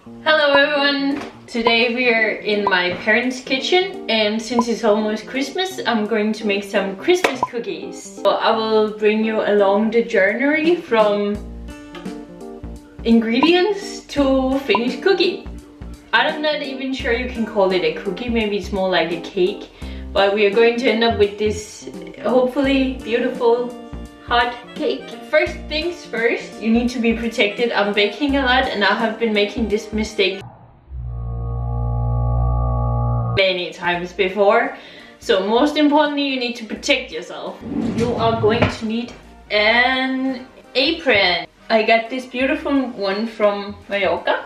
Hello everyone! Today we are in my parents' kitchen, and since it's almost Christmas, I'm going to make some Christmas cookies. So I will bring you along the journey from ingredients to finished cookie. I'm not even sure you can call it a cookie, maybe it's more like a cake. But we are going to end up with this hopefully beautiful hot cake. First things first, you need to be protected. I'm baking a lot and I have been making this mistake many times before. So most importantly, you need to protect yourself. You are going to need an apron. I got this beautiful one from Mallorca.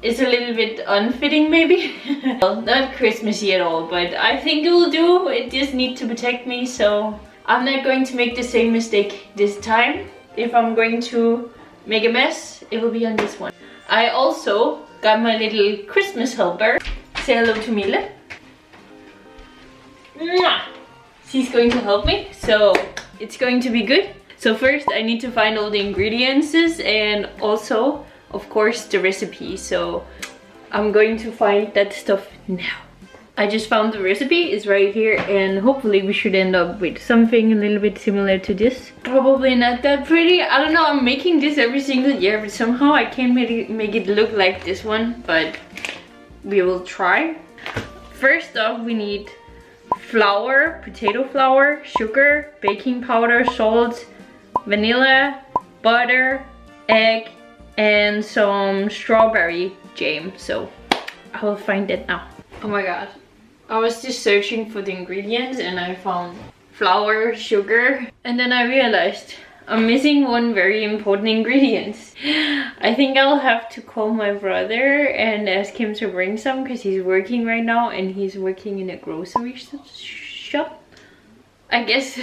It's a little bit unfitting maybe. Well, not Christmassy at all, but I think it will do. It just needs to protect me, so I'm not going to make the same mistake this time. If I'm going to make a mess, it will be on this one. I also got my little Christmas helper. Say hello to Mille. Mwah! She's going to help me, so it's going to be good. So first I need to find all the ingredients and also, of course, the recipe. So I'm going to find that stuff now. I just found the recipe, it's right here, and hopefully we should end up with something a little bit similar to this. Probably not that pretty. I don't know, I'm making this every single year, but somehow I can't make it look like this one, but we will try. First off, we need flour, potato flour, sugar, baking powder, salt, vanilla, butter, egg, and some strawberry jam. So I will find it now. Oh my god. I was just searching for the ingredients and I found flour, sugar, and then I realized I'm missing one very important ingredient. I think I'll have to call my brother and ask him to bring some because he's working right now and he's working in a grocery shop. I guess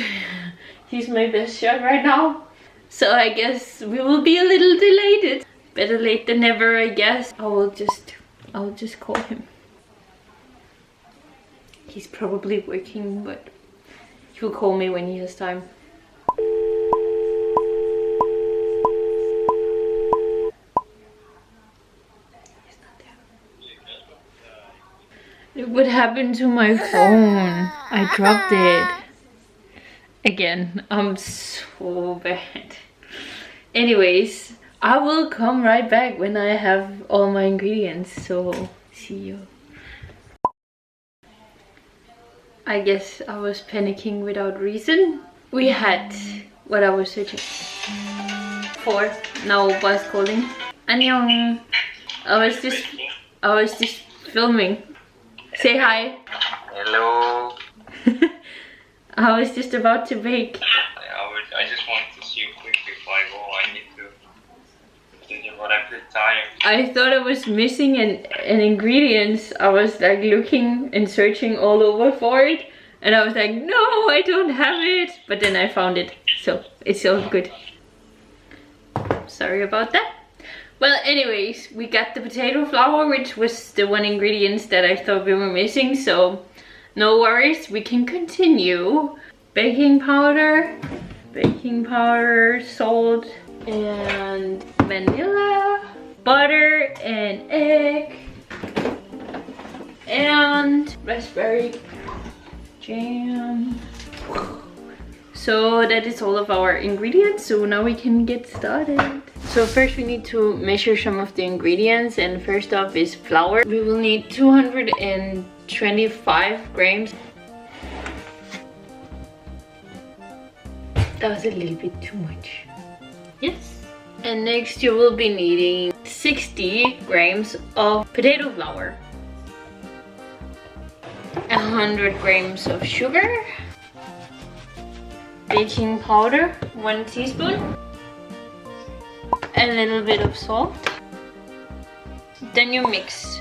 he's my best shot right now. So I guess we will be a little delayed. Better late than never, I guess. I'll just call him. He's probably working, but he'll call me when he has time. He's not there. Look what happened to my phone. I dropped it. Again, I'm so bad. Anyways, I will come right back when I have all my ingredients, so see you. I guess I was panicking without reason. We had what I was searching for. Now Oppa is calling. Annyeong. I was just filming. Say hi. Hello. I was just about to bake. I just wanted to see you quick before I go. I need to continue, but I'm pretty tired. I thought I was missing an ingredient. I was like looking and searching all over for it, and I was like, no, I don't have it. But then I found it, so it's all good. Sorry about that. Well, anyways, we got the potato flour, which was the one ingredient that I thought we were missing, so no worries, we can continue. Baking powder, salt, and vanilla, butter and egg, and raspberry jam. So that is all of our ingredients, so now we can get started. So first we need to measure some of the ingredients, and first off is flour. We will need 225 grams. That was a little bit too much. Yes. And next you will be needing 60 grams of potato flour, 100 grams of sugar, baking powder, 1 teaspoon, a little bit of salt. Then you mix.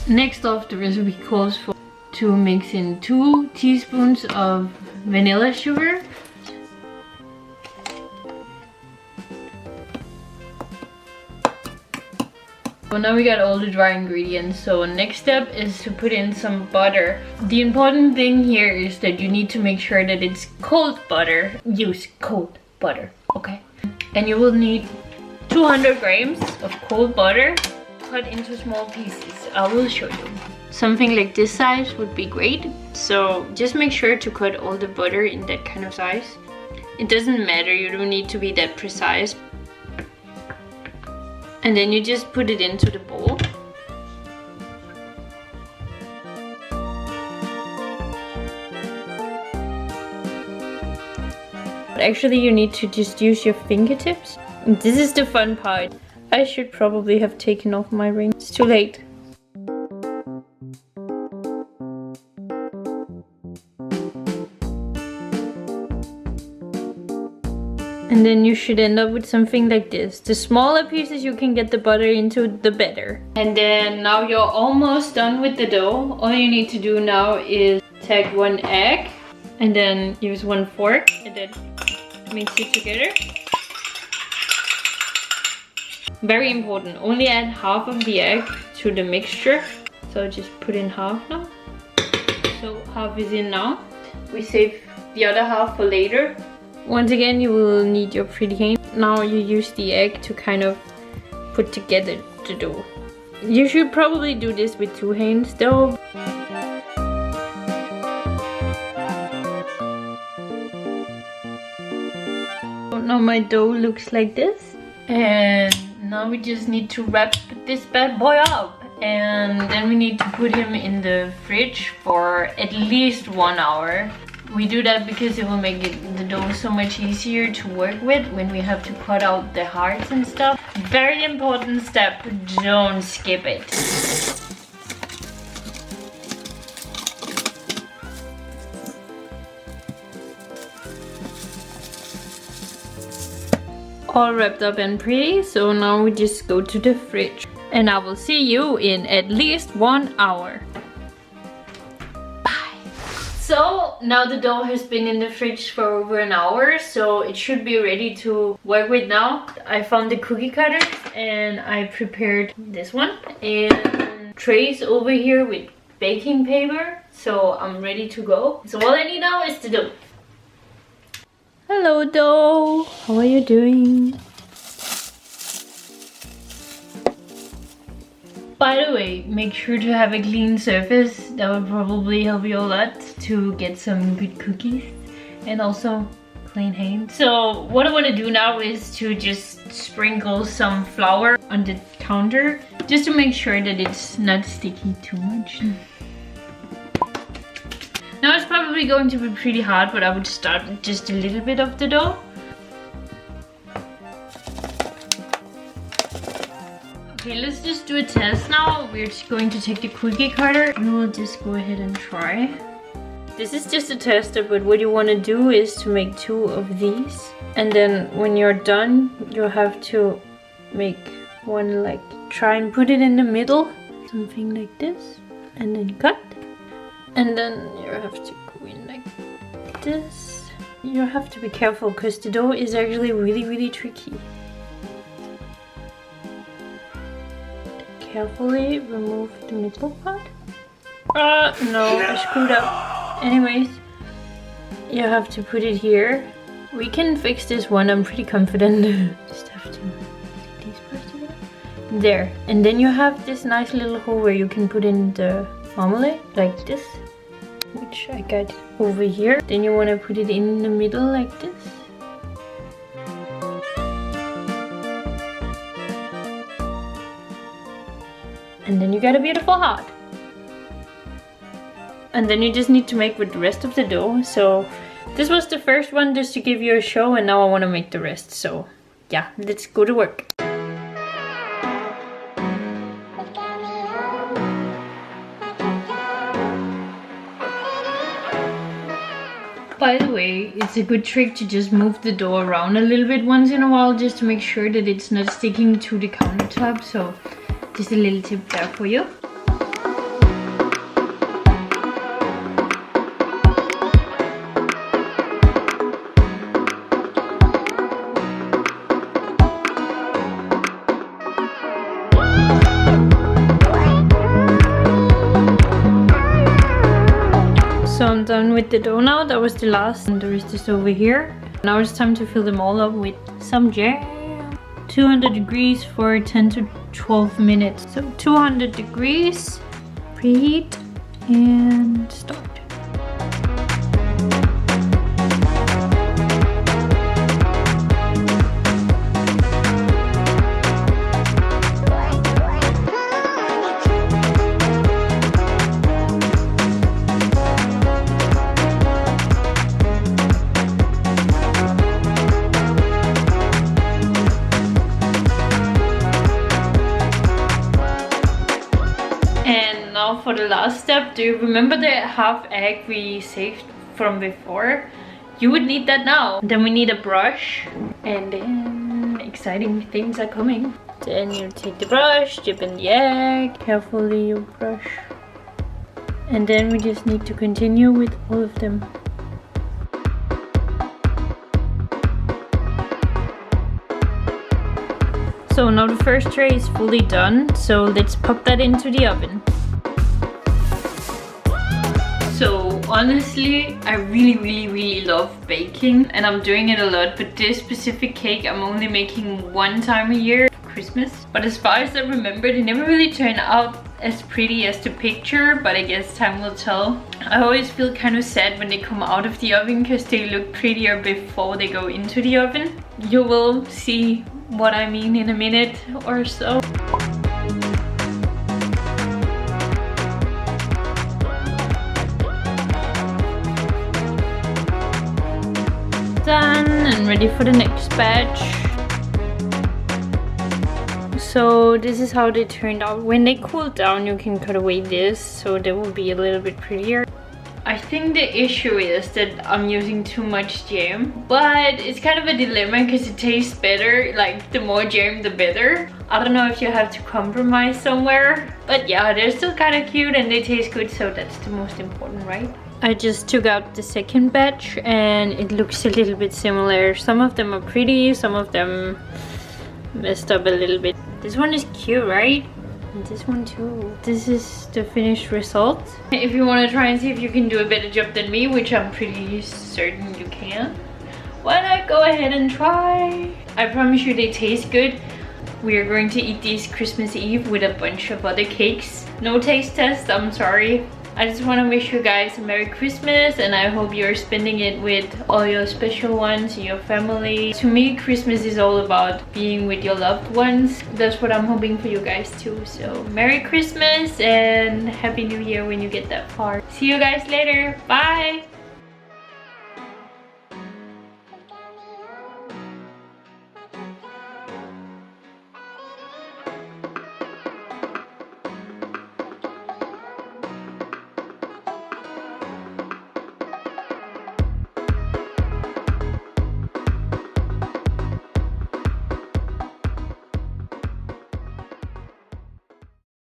Next off, the recipe calls for to mix in 2 teaspoons of vanilla sugar, so now we got all the dry ingredients. So next step is to put in some butter. The important thing here is that you need to make sure that it's cold butter. Use cold butter, okay? And you will need 200 grams of cold butter cut into small pieces. I will show you. Something like this size would be great. So just make sure to cut all the butter in that kind of size. It doesn't matter, you don't need to be that precise. And then you just put it into the bowl. But actually you need to just use your fingertips. And this is the fun part. I should probably have taken off my ring. It's too late. And then you should end up with something like this. The smaller pieces you can get the butter into, the better. And then now you're almost done with the dough. All you need to do now is take 1 egg and then use 1 fork and then mix it together. Very important, only add half of the egg to the mixture. So just put in half now. So half is in now. We save the other half for later. Once again, you will need your pretty hand. Now you use the egg to kind of put together the dough. You should probably do this with 2 hands though. Now my dough looks like this. And now we just need to wrap this bad boy up. And then we need to put him in the fridge for at least 1 hour. We do that because it will make the dough so much easier to work with when we have to cut out the hearts and stuff. Very important step, don't skip it. All wrapped up and pretty, so now we just go to the fridge. And I will see you in at least 1 hour. So now the dough has been in the fridge for over an hour, so it should be ready to work with now. I found the cookie cutter and I prepared this one and trays over here with baking paper, so I'm ready to go. So all I need now is the dough. Hello dough, how are you doing? By the way, make sure to have a clean surface. That would probably help you a lot to get some good cookies. And also clean hands. So what I want to do now is to just sprinkle some flour on the counter. Just to make sure that it's not sticky too much. Now it's probably going to be pretty hard, but I would start with just a little bit of the dough. Okay, let's just do a test now. We're just going to take the cookie cutter and we'll just go ahead and try. This is just a tester, but what you want to do is to make 2 of these. And then when you're done, you'll have to make one, like, try and put it in the middle. Something like this. And then cut. And then you have to go in like this. You have to be careful because the dough is actually really tricky. Carefully remove the middle part. No, I screwed up. Anyways, you have to put it here. We can fix this one, I'm pretty confident. Just have to take these parts together. There. And then you have this nice little hole where you can put in the marmalade, like this. Which I got over here. Then you want to put it in the middle like this. And then you got a beautiful heart. And then you just need to make with the rest of the dough. So this was the first one just to give you a show, and now I want to make the rest. So yeah, let's go to work. By the way, it's a good trick to just move the dough around a little bit once in a while just to make sure that it's not sticking to the countertop. So just a little tip there for you. So I'm done with the dough now. That was the last, and there is this over here. Now it's time to fill them all up with some jam. 200 degrees for 10 to 12 minutes. So 200 degrees, preheat, and start. For the last step, do you remember the half egg we saved from before? You would need that now. Then we need a brush, and then exciting things are coming. Then you take the brush, dip in the egg, carefully you brush, and then we just need to continue with all of them. So now the first tray is fully done, so let's pop that into the oven. So honestly, I really love baking, and I'm doing it a lot, but this specific cake I'm only making one time a year for Christmas. But as far as I remember, they never really turn out as pretty as the picture, but I guess time will tell. I always feel kind of sad when they come out of the oven because they look prettier before they go into the oven. You will see what I mean in a minute or so. Done and ready for the next batch. So this is how they turned out. When they cool down, you can cut away this, so they will be a little bit prettier. I think the issue is that I'm using too much jam, but it's kind of a dilemma because it tastes better. Like, the more jam the better. I don't know if you have to compromise somewhere, but yeah, they're still kind of cute and they taste good, so that's the most important, right? I just took out the second batch and it looks a little bit similar. Some of them are pretty, some of them messed up a little bit. This one is cute, right? And this one too. This is the finished result. If you want to try and see if you can do a better job than me, which I'm pretty certain you can, why not go ahead and try? I promise you they taste good. We are going to eat these Christmas Eve with a bunch of other cakes. No taste test, I'm sorry. I just want to wish you guys a Merry Christmas, and I hope you're spending it with all your special ones and your family. To me, Christmas is all about being with your loved ones. That's what I'm hoping for you guys too. So Merry Christmas and Happy New Year when you get that far. See you guys later. Bye!